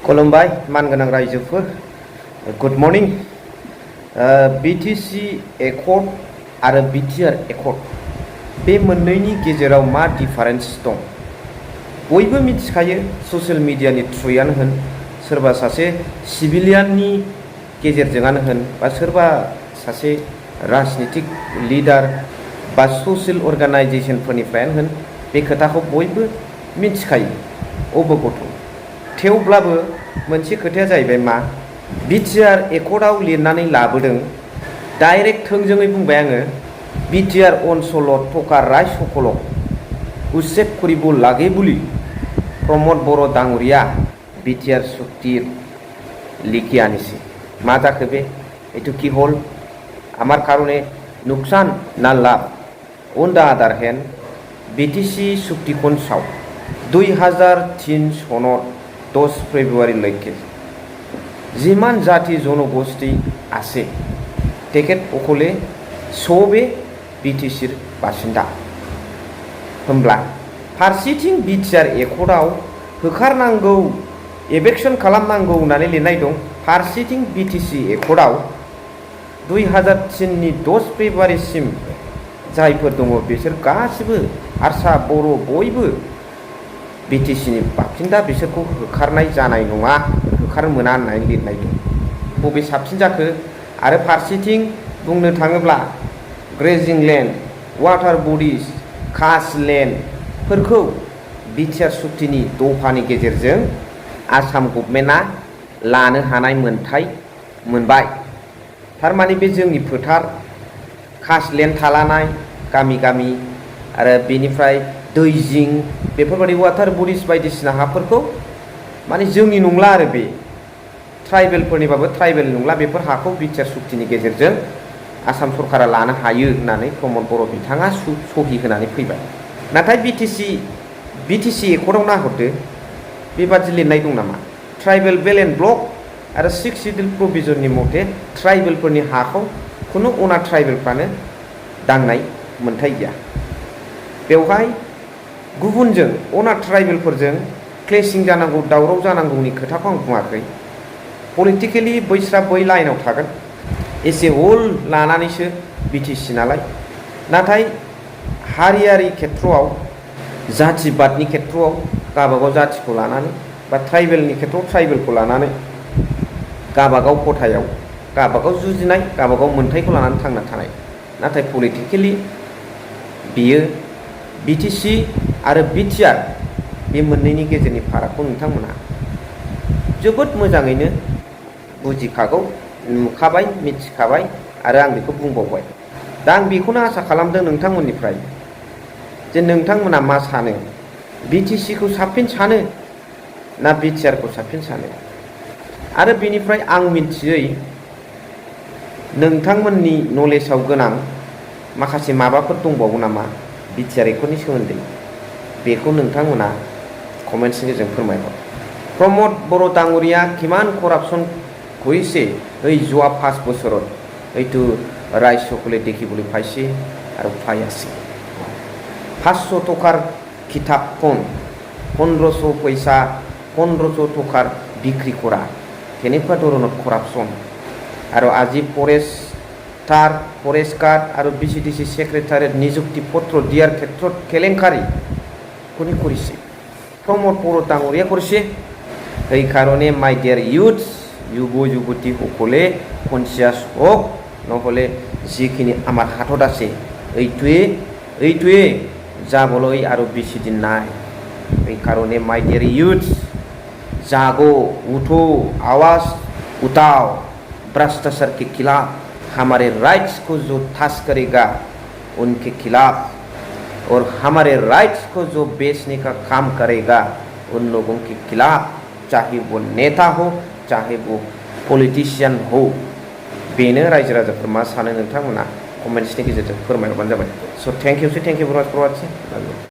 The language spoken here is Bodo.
खुलुमबाय मानगोनां रायजोफोर गुड मर्निं बीटीसी एकर्ड आरो BTR एकर्ड बे मोननैनि गेजेराव मा डिफारेन्स दं बयबो मिथिखायो ससियेल मिडियानि थ्रुयानो होन सोरबा सासे सिभिलियाननि गेजेरजोंआनो होन बा सोरबा सासे राजनीतिक लिडार बा ससियेल अर्गानाइजेशनफोरनिफ्रायानो होन बे खोथाखौ बयबो मिथिखायो अबगथ थेवब्लाबो मोनसे खोथाया जाहैबाय मा BTR एकर्डआव लिरनानै लाबोदों डाइरेक्ट थोंजोङै बुंबाय आङो BTR अनसलत थकार राय सकलक उसेब करिब लागे बुलि प्रमद बर' डांगरिया BTR चुक्तिर लिखि आनिছে मा जाखो बे एटु কি হল আমার কারণে नुकसान ना लाभ on the other hand BTC চুক্তিখন চাও 2003 সনত 10 ফেব্রুয়ারি লৈকে যিমান জাতি জনগোষ্ঠী আছে তেখেত সকলে সবে BTCर बासिन्दा होमब्ला फारसेथिं BTR एकर्डआव होखारनांगौ एविक्शन खालामनांगौ होननानै लिरनाय दं फारसेथिं BTC एकर्डआव 2003 नि 10 फेब्रुवारिसिम जायफोर दङ बिसोर गासिबो हारसा बर' बयबो BTCनि बासिन्दा बिसोरखौ होखारनाय जानाय नङा होखार मोना होननानै लिरनाय दं बबे साबसिन जाखो आरो फारसेथिं बुंनो थाङोब्ला ग्रेजिं लेन्ड वाटार बडिज कास्ट लेन्डफोरखौ BTR चुक्तिनि दफानि गेजेरजों आसाम गभर्नमेन्टआ लानो हानाय मोनथाय मोनबाय थारमाने बे जोंनि फोथार कास्ट लेन्ड थालानाय गामि गामि आरो बेनिफ्राय दै जिं बेफोरबायदि वाटार बडिज बायदिसिना हाफोरखौ माने जोंनि नंला आरो बे ट्राइबेलफोरनिबाबो ट्राइबेल नंला बेफोर हाखौ BTR चुक्तिनि गेजेरजों आसाम सरकारा लानो हायो होननानै प्रमद बर' बिथाङा सहि होनानै फैबाय नाथाय BTC एकर्डआव नाहरदो बेबादि लिरनाय दं नामा ट्राइबेल बेल एन्ड ब्लक आरो 6 शिड्यूल प्रोविजननि मथे ट्राइबेलफोरनि हाखौ खुनु अना ट्राइबेलफ्रानो दांनाय मोनथाय गैया बेवहाय गुबुनजों अना ट्राइबेलफोरजों क्लेशिं जानांगौ दावराव जानांगौनि खोथाखौ आं बुङाखै पलिटिकेलि बैस्रा बै लाइनाव थागोन एसे होल लानानैसो BTC नालाय नाथाय हारियारि खेत्रआव जातिबादनि खेत्रआव गाबागाव जातिखौ लानानै बा ट्राइबेलनि खेत्रआव ट्राइबेलखौ लानानै गाबागाव खथायाव गाबागाव जुजिनाय गाबागाव मोनथायखौ लानानै थांना थानाय नाथाय पलिटिकेलि बियो BTC आरो BTR बे मोननैनि गेजेरनि फारागखौ नोंथांमोना जोबोद मोजाङैनो बुजिखागौ नुखाबाय मिथिखाबाय आरो आं बेखौ बुंबावबाय दा आं बेखौनो आसा खालामदों नोंथांमोननिफ्राय जे नोंथांमोना मा सानो BTC खौ साबसिन सानो ना BTR खौ साबसिन सानो आरो बेनिफ्राय आं मिथियै नोंथांमोननि नलेजाव गोनां माखासे माबाफोर दंबावो नामा BTR एकर्डनि सोमोन्दै बेखौ नोंथांमोना कमेन्ट्सनि गेजेरजों फोरमायहर प्रमद बर' डांगरिया किमान करापसन কৰিছে এই যোৱা 5 বছৰত এইটো ৰাইজ সকলে দেখিবলৈ পাইছে আৰু পাই আছে 500 টকাৰ কিতাপখন 1500 পইচা 1500 টকাৰ বিক্ৰী কৰা কেনেকুৱা ধৰণৰ কৰাপশ্যন আৰু আজি ফৰেষ্টাৰ ফৰেষ্ট গাৰ্ড আৰু BCDC সেক্ৰেটাৰীৰ নিযুক্তি পত্ৰ দিয়াৰ ক্ষেত্ৰত কেলেংকাৰী কোনে কৰিছে প্ৰমদ বৰ' ডাঙৰীয়া কৰিছে এই কাৰণে মাই ডিয়াৰ ইউথ युब युवती सकले कनसियास हक নহলে जिखिनि आमार हाथत आछे এইটোৱে যাবলৈ আৰু বেছি দিন নাই এই কারণে माय डियर यूथ जागो उठो आवाज उठाओ भ्रष्टाचार के खिलाफ हमारे राइट्स को जो ठस करेगा उनके खिलाफ और हमारे राइट्स को जो बेचने का काम करेगा उन लोगों के खिलाफ चाहे वो नेता हो चाहे वो पलिटिशियन हो बेनो रायजो राजाफोर मा सानो नोंथांमोना कमेन्ट्सनि गेजेरजों फोरमायहरबानो जाबाय स thank you very much for watching.